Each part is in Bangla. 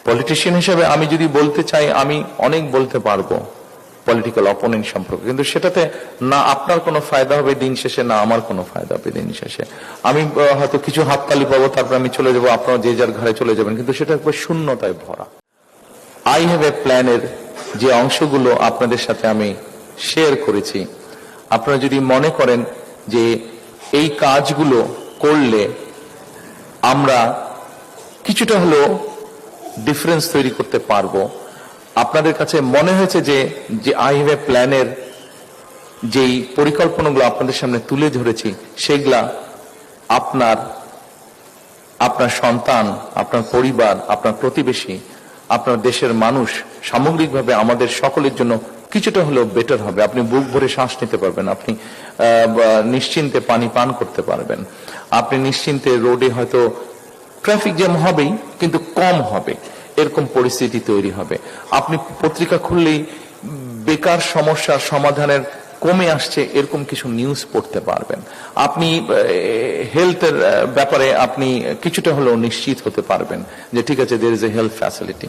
পলিটিশিয়ান হিসেবে আমি যদি বলতে চাই, আমি অনেক বলতে পারবো পলিটিক্যাল অপোনেন্ট সম্পর্কে, কিন্তু সেটাতে না আপনার কোনো ফায়দা হবে দিন শেষে, না আমার কোনো ফায়দা হবে দিন শেষে। আমি হয়তো কিছু হাততালি পাবো, তারপর আমি চলে যাবো, আপনারা যে যার ঘরে চলে যাবেন, কিন্তু সেটা একবার শূন্যতায় ভরা। আই হ্যাভ এ প্ল্যানের যে অংশগুলো আপনাদের সাথে আমি শেয়ার করেছি, আপনারা যদি মনে করেন যে এই কাজগুলো করলে আমরা কিছুটা হলেও ডিফারেন্স তৈরি করতে পারবো, আপনাদের কাছে মনে হয়েছে যে আই হ্যাভ এ প্ল্যানের যেই পরিকল্পনাগুলো আপনাদের সামনে তুলে ধরেছি সেগুলা আপনার সন্তান, আপনার পরিবার, আপনার প্রতিবেশী, আপনার দেশের মানুষ, সামগ্রিকভাবে আমাদের সকলের জন্য কিছুটা হলেও বেটার হবে। আপনি বুক ভরে শ্বাস নিতে পারবেন, আপনি নিশ্চিন্তে পানি পান করতে পারবেন, আপনি নিশ্চিন্তে রোডে হয়তো ট্রাফিক জ্যাম হবেই কিন্তু কম হবে, এরকম পরিস্থিতি তৈরি হবে। আপনি পত্রিকা খুললেই বেকার সমস্যার সমাধানের কমে আসছে এরকম কিছু নিউজ পড়তে পারবেন। আপনি হেলথের ব্যাপারে আপনি কিছুটা হলেও নিশ্চিত হতে পারবেন যে ঠিক আছে, there is a health facility.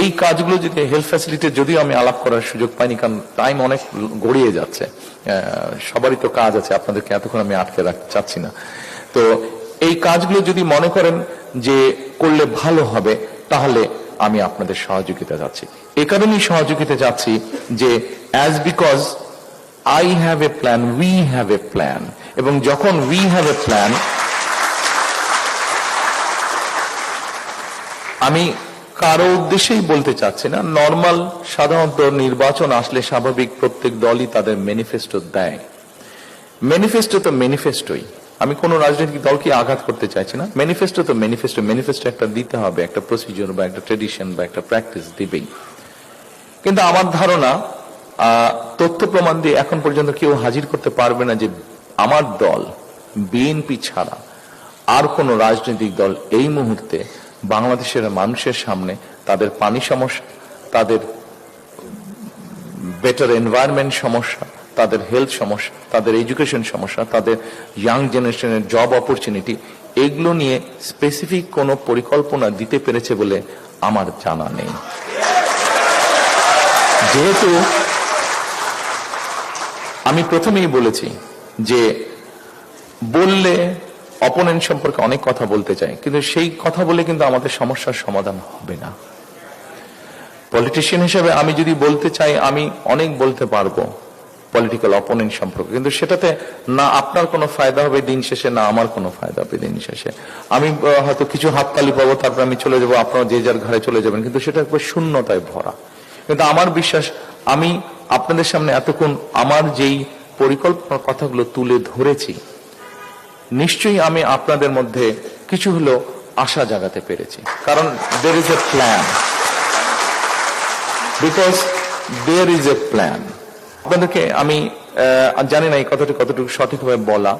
এই কাজগুলো যদি হেলথ ফ্যাসিলিটি যদিও আমি আলাপ করার সুযোগ পাইনি, কারণ টাইম অনেক গড়িয়ে যাচ্ছে, সবারই তো কাজ আছে, আপনাদেরকে এতক্ষণ আমি আটকে রাখতে চাচ্ছি না। তো এই কাজগুলো যদি মনে করেন যে করলে ভালো হবে, তাহলে আমি আপনাদের সহযোগিতা যাচ্ছি। এ কারণেই সহযোগিতা যাচ্ছি যে as because I have a plan, we have a plan, এবং যখন উই হ্যাভ এ প্ল্যান, আমি কারো উদ্দেশ্যেই বলতে চাচ্ছি না, নর্মাল সাধারণত নির্বাচন আসলে স্বাভাবিক প্রত্যেক দলই তাদের ম্যানিফেস্টো দেয়। ম্যানিফেস্টো তো ম্যানিফেস্টোই, আমি কোন রাজনৈতিক দলকে আঘাত করতে চাইছি না। ম্যানিফেস্টো তো ম্যানিফেস্টো, ম্যানিফেস্টো একটা দিতে হবে, একটা প্রসিডিউর বা একটা ট্রেডিশন বা একটা প্র্যাকটিস দিবেই। কিন্তু আমার ধারণা তথ্য প্রমাণ দিয়ে এখন পর্যন্ত কেউ হাজির করতে পারবে না যে আমার দল বিএনপি ছাড়া আর কোন রাজনৈতিক দল এই মুহূর্তে বাংলাদেশের মানুষের সামনে তাদের পানি সমস্যা, তাদের বেটার এনভায়রনমেন্ট সমস্যা, তাদের হেলথ সমস্যা, তাদের এডুকেশন সমস্যা, তাদের ইয়াং জেনারেশনের জব অপরচুনিটি, এগুলো নিয়ে স্পেসিফিক কোনো পরিকল্পনা দিতে পেরেছে বলে আমার জানা নেই। যেহেতু আমি প্রথমেই বলেছি যে বললে অপোনেন্ট সম্পর্কে অনেক কথা বলতে চাই, কিন্তু সেই কথা বলে কিন্তু আমাদের সমস্যার সমাধান হবে না। পলিটিশিয়ান হিসেবে আমি যদি বলতে চাই, আমি অনেক বলতে পারবো পলিটিক্যাল অপোনেন্ট সম্পর্কে, কিন্তু সেটাতে না আপনার কোনো ফায়দা হবে দিন শেষে, না আমার কোনো ফায়দা হবে দিন শেষে। আমি হয়তো কিছু হাততালি পাবো, তারপর আমি চলে যাবো, আপনারা যে যার ঘরে চলে যাবেন, কিন্তু সেটা একবার শূন্যতায় ভরা। কিন্তু আমার বিশ্বাস, আমি আপনাদের সামনে এতক্ষণ আমার যেই পরিকল্পনার কথাগুলো তুলে ধরেছি, নিশ্চয়ই আমি আপনাদের মধ্যে কিছু হলেও আশা জাগাতে পেরেছি, কারণ there is a plan, because there is a plan। আপনাদেরকে আমি জানি না এই কথাটি কতটুকু সঠিকভাবে বলা।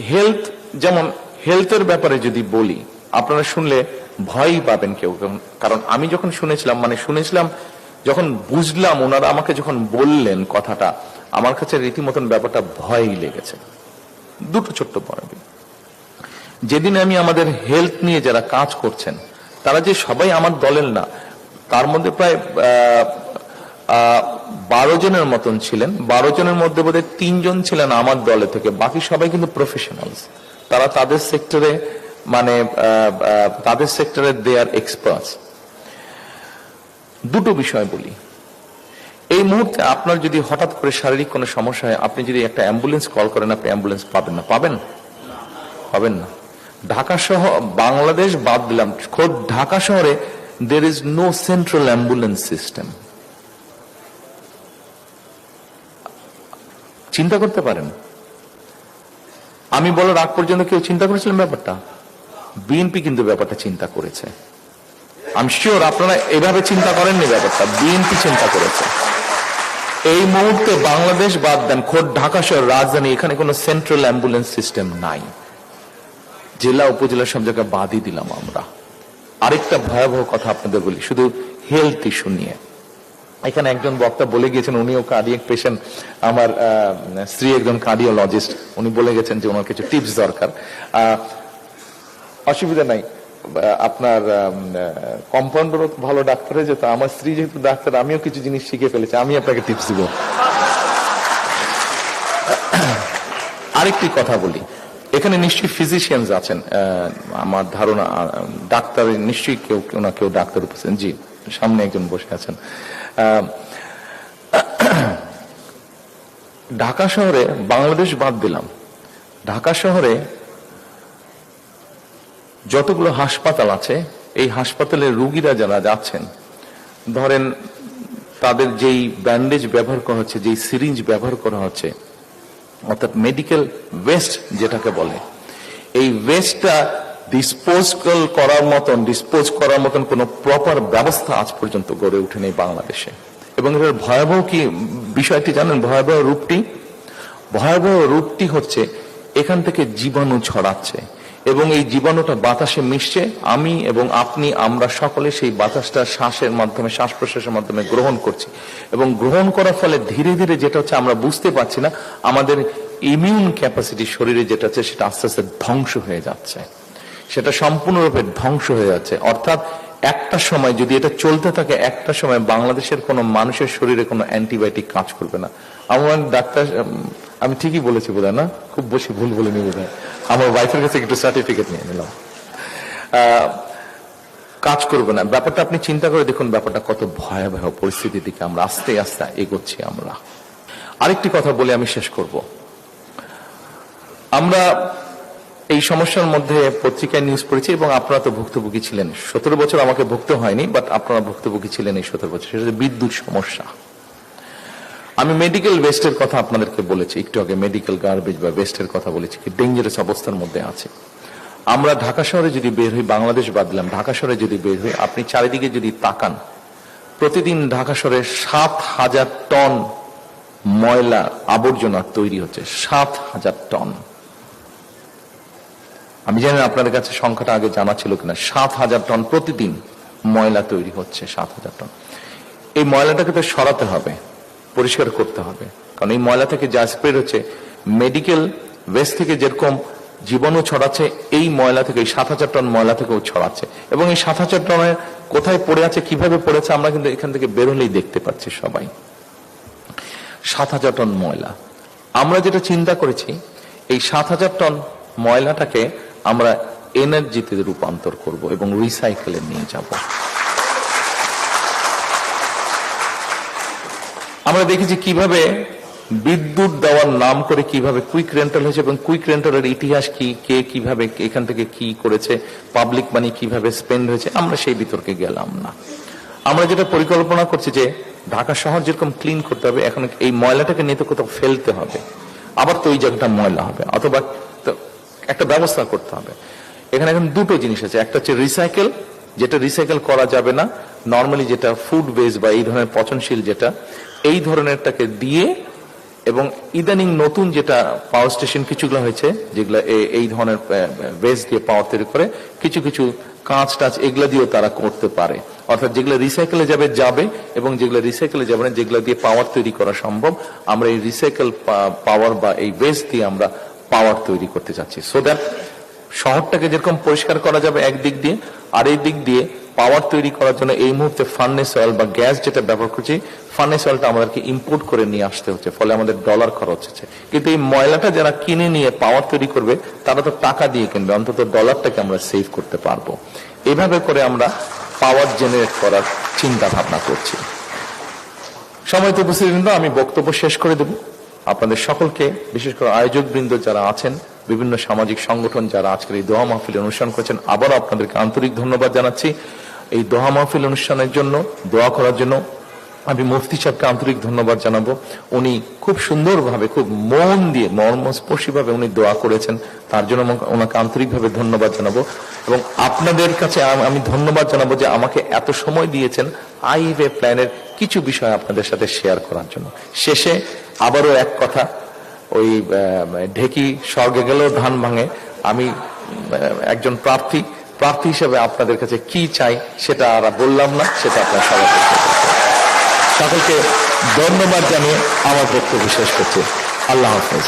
হেলথ, যেমন হেলথের ব্যাপারে যদি বলি, আপনারা শুনলে ভয়ই পাবেন কেউ, কারণ আমি যখন শুনেছিলাম যখন বুঝলাম, ওনারা আমাকে যখন বললেন কথাটা, আমার কাছে রীতিমতন ব্যাপারটা ভয়ই লেগেছে। দুটো ছোট্ট পয়েন্ট। যেদিন আমি আমাদের হেলথ নিয়ে যারা কাজ করছেন, তারা যে সবাই আমার দলের না, তার মধ্যে প্রায় 12 জনের মতন ছিলেন। 12 জনের মধ্যে বোধহয় 3 জন ছিলেন আমার দলে থেকে, বাকি সবাই কিন্তু প্রফেশনালস। তারা তাদের সেক্টরে দে আর এক্সপার্টস। দুটো বিষয় বলি, এই মুহূর্তে আপনার যদি হঠাৎ করে শারীরিক কোনো সমস্যা হয়, আপনি যদি একটা অ্যাম্বুলেন্স কল করেন, আপনি অ্যাম্বুলেন্স পাবেন না? পাবেন না। ঢাকা সহ বাংলাদেশ বাদ দিলাম, খোদ ঢাকা শহরে there is no central ambulance system। চিন্তা করতে পারেন, আমি বলার আগ পর্যন্ত কেউ চিন্তা করেছিলেন ব্যাপারটা? বিএনপি কিন্তু ব্যাপারটা চিন্তা করেছে। আমি শিওর আপনারা এভাবে চিন্তা করেননি ব্যাপারটা, বিএনপি চিন্তা করেছে। এই মুহূর্তে বাংলাদেশ বাদ দেন, খোদ ঢাকা শহর রাজধানী, এখানে কোনো সেন্ট্রাল অ্যাম্বুলেন্স সিস্টেম নাই। জেলা উপজেলা সব জায়গায় বাদই দিলাম আমরা। আরেকটা ভয়াবহ কথা আপনাদের বলি, শুধু হেলথ ইস্যু নিয়ে। এখানে একজন বক্তা বলে গিয়েছেন, উনিও কার্ডিয়াক পেশেন্ট, আমার স্ত্রী একজন কার্ডিওলজিস্ট, উনি বলে গেছেন যে ওনার কিছু টিপস দরকার। অসুবিধা নাই, আপনার কম্পাউন্ডারও ভালো ডাক্তার হয়ে যেত, আমার স্ত্রী যেহেতু ডাক্তার আমিও কিছু জিনিস শিখে ফেলেছি, আমি আপনাকে টিপস দিব। আরেকটি কথা বলি, এখানে নিশ্চয়ই ফিজিশিয়ানস আছেন, আমার ধারণা ডাক্তার নিশ্চয়ই কেউ না কেউ ডাক্তার উপস্থিত, জি সামনে একজন বসে আছেন। ঢাকা শহরে, বাংলাদেশ বাদ দিলাম, ঢাকা শহরে যতগুলো হাসপাতাল আছে, এই হাসপাতালে রোগীরা যারা যাচ্ছেন, ধরেন তাদের যেই ব্যান্ডেজ ব্যবহার করা হচ্ছে, যেই সিরিঞ্জ ব্যবহার করা হচ্ছে, অর্থাৎ মেডিকেল ওয়েস্ট যেটাকে বলে, এই ওয়েস্টটা ডিসপোজ করার মতন কোন প্রপার ব্যবস্থা আজ পর্যন্ত গড়ে ওঠেনি বাংলাদেশে। এবং এর ভয়াবহ কি বিষয়টি জানেন? ভয়াবহ রূপটি হচ্ছে এখান থেকে জীবাণু ছড়াচ্ছে এবং এই জীবাণুটা বাতাসে মিশছে, আমি এবং আপনি, আমরা সকলে সেই বাতাসটা শ্বাসের মাধ্যমে, শ্বাস প্রশ্বাসের মাধ্যমে গ্রহণ করছি এবং গ্রহণ করার ফলে ধীরে ধীরে যেটা হচ্ছে আমরা বুঝতে পারছি না, আমাদের ইমিউন ক্যাপাসিটি শরীরে যেটা আছে সেটা আস্তে আস্তে ধ্বংস হয়ে যাচ্ছে, সেটা সম্পূর্ণরূপে ধ্বংস হয়ে যাচ্ছে। অর্থাৎ একটা সময় যদি এটা চলতে থাকে, একটা সময় বাংলাদেশের কোন মানুষের শরীরে কোনো অ্যান্টিবায়োটিক কাজ করবে না। আমার ডাক্তার, আমি ঠিকই বলেছি বোধহয় না, খুব বেশি ভুল বলিনি বোধহয়, আমার ওয়াইফের কাছে একটু সার্টিফিকেট নিয়ে নিলাম, কাজ করবে না। ব্যাপারটা আপনি চিন্তা করে দেখুন, ব্যাপারটা কত ভয়াবহ পরিস্থিতির দিকে আমরা আস্তে আস্তে এগোচ্ছি। আমরা আরেকটি কথা বলে আমি শেষ করব। আমরা এই সমস্যার মধ্যে পত্রিকায় নিউজ পড়েছি এবং আপনারা তো ভুক্তভোগী ছিলেন। 17 বছর আমাকে ভুগতে হয়নি, বাট আপনারা ভুক্তভোগী ছিলেন এই 17 বছর। সেটা হচ্ছে বিদ্যুৎ সমস্যা। আমি মেডিকেল ওয়েস্টের কথা আপনাদেরকে বলেছি একটু আগে, মেডিকেল গার্বেজ বা ওয়েস্টের কথা বলেছি, কি ডেঞ্জারাস অবস্থার মধ্যে আছে। আমরা ঢাকা শহরে যদি বের হই, বাংলাদেশ বাদ দিলাম, ঢাকা শহরে যদি বের হই, আপনি চারিদিকে যদি তাকান, প্রতিদিন ঢাকা শহরে 7,000 টন ময়লা আবর্জনা তৈরি হচ্ছে, 7,000 টন। আমি জানি না আপনাদের কাছে সংখ্যাটা আগে জানা ছিল কিনা, 7,000 টন প্রতিদিন ময়লা তৈরি হচ্ছে, 7,000 টন। এই ময়লাটাকে তো সরাতে হবে, পরিষ্কার করতে হবে, কারণ এই ময়লা থেকে যা স্প্রেড হচ্ছে, মেডিকেল ওয়েস্ট থেকে যেরকম জীবাণু ছড়াচ্ছে, এই ময়লা থেকে, এই 7,000 টন ময়লা থেকেও ছড়াচ্ছে। এবং এই 7,000 টনে কোথায় পড়ে আছে, কিভাবে পড়েছে, আমরা কিন্তু এখান থেকে বেরোলেই দেখতে পাচ্ছি সবাই। 7,000 টন ময়লা। আমরা যেটা চিন্তা করেছি, এই 7,000 টন ময়লাটাকে আমরা এনার্জিতে রূপান্তর করব এবং রিসাইকেলে নিয়ে যাব। আমরা দেখেছি কিভাবে বিদ্যুৎ দেওয়ার নাম করে কিভাবে কুইক রেন্টাল হয়েছে এবং কুইক রেন্টালের ইতিহাস কি, কে কিভাবে এখান থেকে কি করেছে, পাবলিক মানি কিভাবে স্পেন্ড হয়েছে, আমরা সেই বিতর্কে গেলাম না। আমরা যেটা পরিকল্পনা করছি যে ঢাকা শহর যেরকম ক্লিন করতে হবে, এখন এই ময়লাটাকে নিয়ে তো কোথাও ফেলতে হবে, আবার তো ওই জায়গাটা ময়লা হবে, অথবা একটা ব্যবস্থা করতে হবে। এখানে এখন দুটো জিনিস আছে, একটা হচ্ছে রিসাইকেল, যেটা রিসাইকেল করা যাবে না, নর্মালি যেটা ফুড ওয়েস্ট বা এই ধরনের পচনশীল যেটা, এই ধরনেরটাকে দিয়ে, এবং ইদানিং নতুন যেটা পাওয়ার স্টেশন কিছুগুলো হয়েছে, যেগুলো এই ধরনের ওয়েস্ট দিয়ে পাওয়ার তৈরি করে, কিছু কিছু কাঁচ টাচ এগুলা দিয়েও তারা করতে পারে। অর্থাৎ যেগুলো রিসাইকেলে যাবে এবং যেগুলো রিসাইকেলে যাবে না, যেগুলো দিয়ে পাওয়ার তৈরি করা সম্ভব, আমরা এই রিসাইকেল পাওয়ার বা এই ওয়েস্ট দিয়ে আমরা পাওয়ার তৈরি করতে চাচ্ছি। সো দ্যাট শহরটাকে যেরকম পরিষ্কার করা যাবে একদিক দিয়ে, আর এই দিক দিয়ে পাওয়ার তৈরি করার জন্য এই মুহূর্তে ফার্নেস অয়েল বা গ্যাস যেটা ব্যবহার করছি, ফার্নেস অয়েলটা আমাদেরকে ইম্পোর্ট করে নিয়ে আসতে হচ্ছে, ফলে আমাদের ডলার খরচ হচ্ছে। কিন্তু এই ময়লাটা যারা কিনে নিয়ে পাওয়ার তৈরি করবে, তারা তো টাকা দিয়ে কিনবে, অন্তত ডলারটাকে আমরা সেভ করতে পারবো। এভাবে করে আমরা পাওয়ার জেনারেট করার চিন্তা ভাবনা করছি। সময় তো উপস্থিত, আমি বক্তব্য শেষ করে দেব। আপনাদের সকলকে, বিশেষ করে আয়োজক বৃন্দ যারা আছেন, বিভিন্ন সামাজিক সংগঠন যারা আজকের এই দোয়া মাহফিল অনুষ্ঠান করেছেন, আবারও আপনাদেরকে আন্তরিক ধন্যবাদ জানাচ্ছি। এই দোয়া মাহফিল অনুষ্ঠানের জন্য, দোয়া করার জন্য আমি মুফতি সাহেবকে আন্তরিক ধন্যবাদ জানাবো। উনি খুব সুন্দরভাবে, খুব মন দিয়ে, মর্মস্পর্শীভাবে উনি দোয়া করেছেন, তার জন্য ওনাকে আন্তরিকভাবে ধন্যবাদ জানাবো। এবং আপনাদের কাছে আমি ধন্যবাদ জানাবো যে আমাকে এত সময় দিয়েছেন হাইওয়ে প্ল্যানের কিছু বিষয় আপনাদের সাথে শেয়ার করার জন্য। শেষে আবারও এক কথা, ওই ঢেকি স্বর্গে গেলেও ধান ভাঙে, আমি একজন প্রার্থী হিসেবে আপনাদের কাছে কি চাই সেটা আর বললাম না, সেটা আপনার সবাই সকলকে ধন্যবাদ জানিয়ে আমার বক্তব্য শেষ করছি। আল্লাহ হাফেজ।